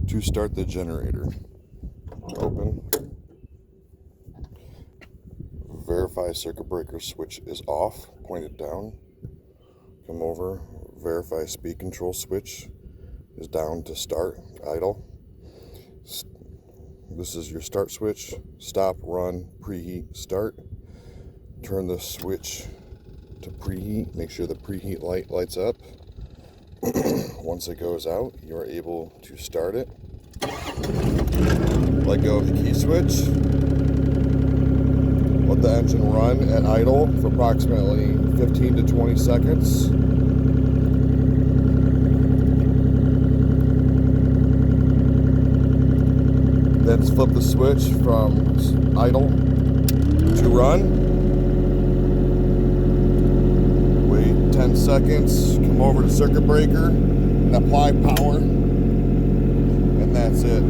To start the generator, open, verify circuit breaker switch is off, point it down, come over, verify speed control switch is down to start, idle. This is your start switch, stop, run, preheat, start. Turn the switch to preheat, make sure the preheat light lights up. Once it goes out, you're able to start it. Let go of the key switch. Let the engine run at idle for approximately 15 to 20 seconds. Then flip the switch from idle to run. Wait 10 seconds, come over to circuit breaker and apply power, and that's it.